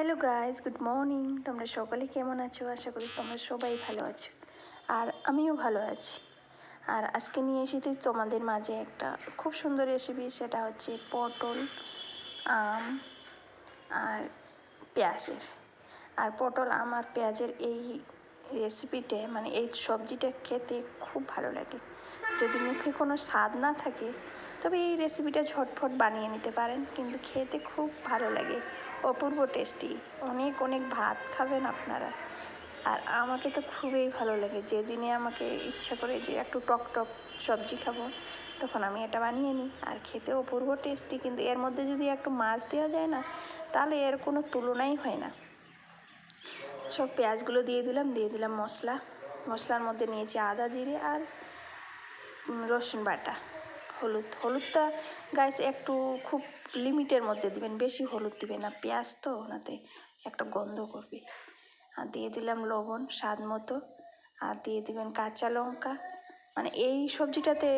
Hello guys, good morning. তোমরা সকালে কেমন আছো? আশা করি তোমরা সবাই ভালো আছো, আর আমিও ভালো আছি। আর আজকে নিয়ে এসেছি তোমাদের মাঝে একটা খুব সুন্দর রেসিপি, সেটা হচ্ছে পটল, আম আর পেঁয়াজের। আর পটল, আম আর পেঁয়াজের এই রেসিপিটা, মানে এই সবজিটা খেতে খুব ভালো লাগে। যদি মুখে কোনো স্বাদ না থাকে তবে এই রেসিপিটা ঝটফট বানিয়ে নিতে পারেন, কিন্তু খেতে খুব ভালো লাগে, অপূর্ব টেস্টি। অনেক অনেক ভাত খাবেন আপনারা। আর আমাকে তো খুবই ভালো লাগে, যেদিনে আমাকে ইচ্ছা করে যে একটু টক টক সবজি খাবো, তখন আমি এটা বানিয়ে নিই। আর খেতে অপূর্ব টেস্টি, কিন্তু এর মধ্যে যদি একটু মাছ দেওয়া যায় না, তাহলে এর কোনো তুলনাই হয় না। সব পেঁয়াজগুলো দিয়ে দিলাম মশলার মধ্যে নিয়েছি আদা, জিরে আর রসুন বাটা, হলুদটা গাইস একটু খুব লিমিটের মধ্যে দিবেন, বেশি হলুদ দিবেন না, পেঁয়াজ তো ওনাতে একটা গন্ধ করবে। আর দিয়ে দিলাম লবণ স্বাদ মতো, আর দিয়ে দিবেন কাঁচা লঙ্কা। মানে এই সবজিটাতে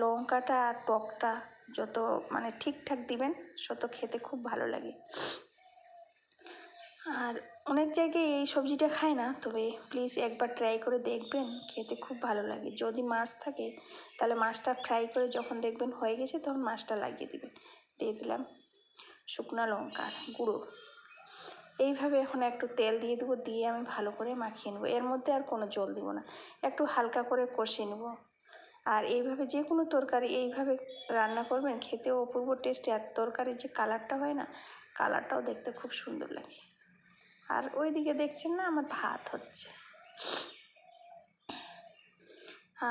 লঙ্কাটা আর টকটা যত মানে ঠিকঠাক দিবেন, তত খেতে খুব ভালো লাগে। আর অনেক জায়গায় এই সবজিটা খায় না, তবে প্লিজ একবার ট্রাই করে দেখবেন, খেতে খুব ভালো লাগে। যদি মাছ থাকে তাহলে মাছটা ফ্রাই করে যখন দেখবেন হয়ে গেছে, তখন মাছটা লাগিয়ে দিবেন। দিয়ে দিলাম শুকনো লঙ্কার গুঁড়ো। এইভাবে এখন একটু তেল দিয়ে দেবো, দিয়ে আমি ভালো করে মাখিয়ে নেবো। এর মধ্যে আর কোনো জল দিব না, একটু হালকা করে কষিয়ে নেব। আর এইভাবে যে কোনো তরকারি এইভাবে রান্না করবেন, খেতেও অপূর্ব টেস্টি। আর তরকারির যে কালারটা হয় না, কালারটাও দেখতে খুব সুন্দর লাগে। আর ওইদিকে দেখছেন না আমার ভাত হচ্ছে।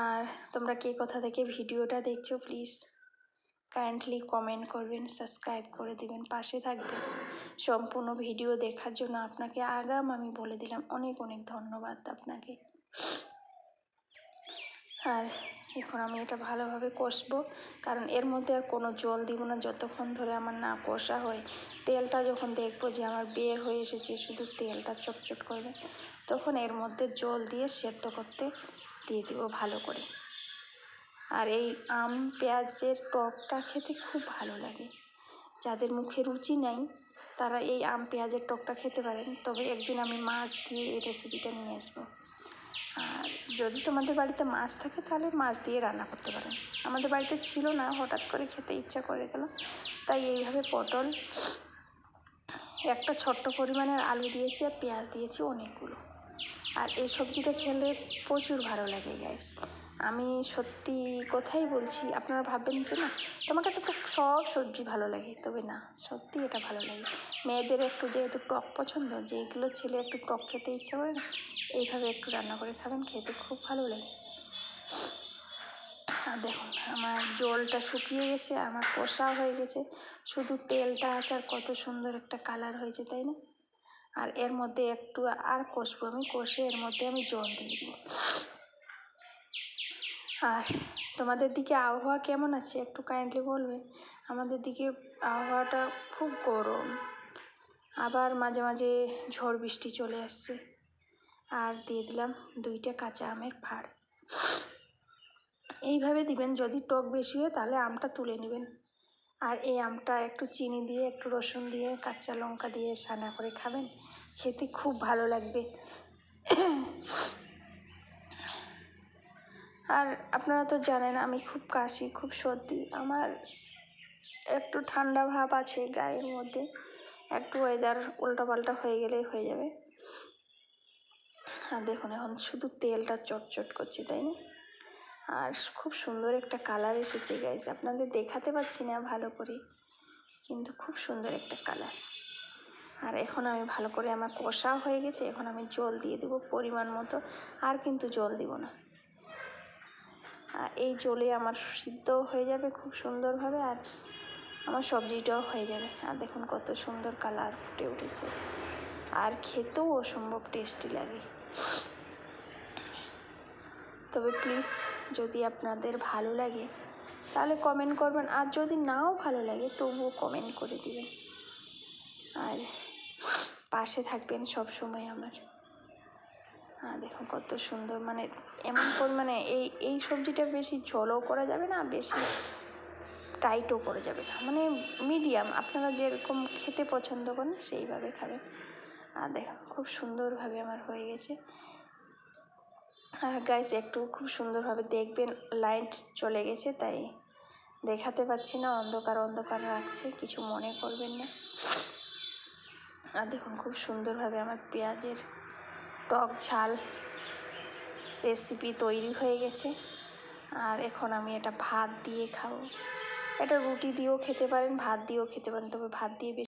আর তোমরা কে কোথা থেকে ভিডিওটা দেখছো প্লিজ কাইন্ডলি কমেন্ট করবেন, সাবস্ক্রাইব করে দিবেন, পাশে থাকবেন। সম্পূর্ণ ভিডিও দেখার জন্য আপনাকে আগাম আমি বলে দিলাম অনেক অনেক ধন্যবাদ আপনাকে। আর এখন আমি এটা ভালোভাবে কষবো, কারণ এর মধ্যে আর কোনো জল দিব না যতক্ষণ ধরে আমার না কষা হয়। তেলটা যখন দেখবো যে আমার বের হয়ে এসেছে, শুধু তেলটা চটচট করবে, তখন এর মধ্যে জল দিয়ে সেদ্ধ করতে দিয়ে দিব ভালো করে। আর এই আম পেঁয়াজের টকটা খেতে খুব ভালো লাগে। যাদের মুখে রুচি নেই তারা এই আম পেঁয়াজের টকটা খেতে পারেন, তবে একদিন আমি মাছ দিয়ে এই রেসিপিটা নিয়ে আসবো। আর যদি তোমাদের বাড়িতে মাছ থাকে তাহলে মাছ দিয়ে রান্না করতে পারেন। আমাদের বাড়িতে ছিল না, হঠাৎ করে খেতে ইচ্ছা করে গেল, তাই এইভাবে পটল, একটা ছোট্ট পরিমাণের আলু দিয়েছি আর পেঁয়াজ দিয়েছি অনেকগুলো। আর এই সবজিটা খেলে প্রচুর ভালো লাগে গাইস। আমি সত্যি কথাই বলছি, আপনারা ভাববেন যে না তোমাকে তো সব সবজি ভালো লাগে, তবে না, সত্যি এটা ভালো লাগে। মেয়েদের একটু যেহেতু টক পছন্দ, যেগুলো ছেলে একটু টক খেতে ইচ্ছা করে না, এইভাবে একটু রান্না করে খাবেন, খেতে খুব ভালো লাগে। আর দেখুন আমার জলটা শুকিয়ে গেছে, আমার কষা হয়ে গেছে, শুধু তেলটা আছে। আর কত সুন্দর একটা কালার হয়েছে, তাই না? আর এর মধ্যে একটু আর কষবো, আমি কষে এর মধ্যে আমি জল দিয়ে দেবো। আর তোমাদের দিকে আবহাওয়া কেমন আছে একটু কাইন্ডলি বলবেন। আমাদের দিকে আবহাওয়াটা খুব গরম, আবার মাঝে মাঝে ঝড় বৃষ্টি চলে আসছে। আর দিয়ে দিলাম 2টা কাঁচা আমের ফাড়। এইভাবে দিবেন, যদি টক বেশি হয় তাহলে আমটা তুলে নেবেন। আর এই আমটা একটু চিনি দিয়ে, একটু রসুন দিয়ে, কাঁচা লঙ্কা দিয়ে সানা করে খাবেন, খেতে খুব ভালো লাগবে। আর আপনারা তো জানেন আমি খুব কাশি, খুব সর্দি, আমার একটু ঠান্ডা ভাব আছে গায়ের মধ্যে, একটু ওয়েদার উল্টোপাল্টা হয়ে গেলেই হয়ে যাবে। আর দেখুন এখন শুধু তেলটা চটচট করছে, তাই না? আর খুব সুন্দর একটা কালার এসেছে গাইস, আপনাদের দেখাতে পাচ্ছি না ভালো করে, কিন্তু খুব সুন্দর একটা কালার। আর এখন আমি ভালো করে, আমার কষা হয়ে গেছে, এখন আমি জল দিয়ে দেবো পরিমাণ মতো, আর কিন্তু জল দিব না। আর এই জলে আমার সিদ্ধ হয়ে যাবে খুব সুন্দরভাবে, আর আমার সবজিটাও হয়ে যাবে। আর দেখুন কত সুন্দর কালার ফুটে উঠেছে, আর খেতেও অসম্ভব টেস্টি লাগে। তবে প্লিজ যদি আপনাদের ভালো লাগে তাহলে কমেন্ট করবেন, আর যদি নাও ভালো লাগে তবুও কমেন্ট করে দিবেন। আর পাশে থাকবেন সব সময় আমার। দেখুন কত সুন্দর, মানে এমন পরিমাণে এই সবজিটা বেশি ঝোলও করা যাবে না, বেশি টাইটও করে যাবে না, মানে মিডিয়াম, আপনারা যেরকম খেতে পছন্দ করেন সেইভাবে খাবেন। আর দেখুন খুব সুন্দরভাবে আমার হয়ে গেছে। আর গাইস একটু খুব সুন্দরভাবে দেখবেন, লাইট চলে গেছে তাই দেখাতে পাচ্ছি না, অন্ধকার অন্ধকার রাখছে, কিছু মনে করবেন না। আর দেখুন খুব সুন্দরভাবে আমার পেঁয়াজের টক ঝাল রেসিপি তৈরি হয়ে গেছে। আর এখন আমি এটা ভাত দিয়ে খাবো। এটা রুটি দিয়েও খেতে পারেন, ভাত দিয়েও খেতে পারেন, তবে ভাত দিয়ে বেশি